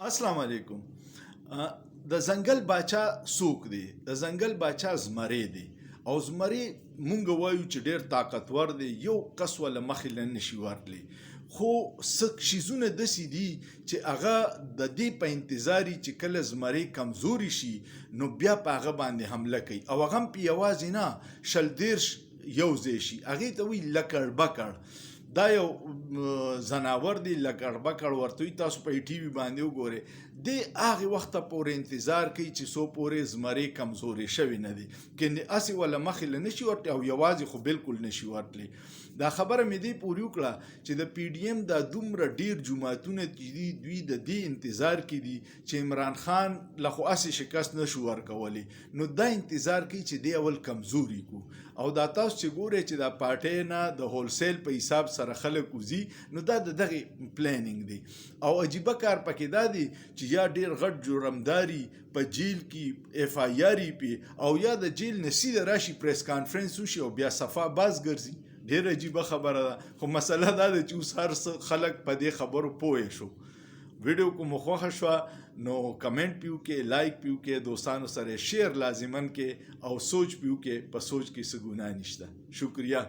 السلام علیکم. د ځنګل باچا څوک دی؟ د ځنګل باچا زمری دی او زمری مونږ وایو چې ډیر طاقتور دی، یو کس ولا مخې له نشي ورتلی، خو څه شیزونه داسې دي چې هغه د دې په انتظاري چې کله زمری کمزوري شي نو بیا په هغه باندې حمله کوي او هغه هم په یوازې نه شل دیرش یو ځای شي. هغې ته وایي لکړ بکړ. دا یو زناور دی، لکړ بکړ ورته وایي. تاسو په ټي وي باندې وګورئ، دی هغې وخته پورې انتظار کوي چې څو پورې زمری کمزوري شوي نه دي، کنې هسې ولا مخې له نشي ورتلی او یوازې خو بالکل نشي ورتلی. دا خبره مې دې پورې وکړه چې د پی ډي ایم دا دومره ډیر جماعتونه چې دي دوی د دې انتظار کې دي چې عمران خان له خو هسې شکست نشو ورکولی، نو دا انتظار کوي چې دی اول کمزوري کو. او دا تاسو چې ګورئ چې دا پارټۍ نه د هولسیل په حساب سره خلک وځي، نو دا د دغې پلانینګ دی. او عجیبه کار پکې دا دی چې یا ډیر غټ جرمداري په جیل کې اف آی آر پی او یا د جیل نه سیده راشي پریس کانفرنس وشي او بیا صفا باز ګرځي. ډیر عجیبه خبره ده، خو مسله دا ده چې اوس هر څه خلک په دې خبرو پوه شو. ویډیو کو مو خوښه شوه نو کمنټ پیو کې، لایک پیو کې، دوستانو سره شیر لازمن کې او سوچ پیو کې، په سوچ کې څه ګناه نشته. شکریہ.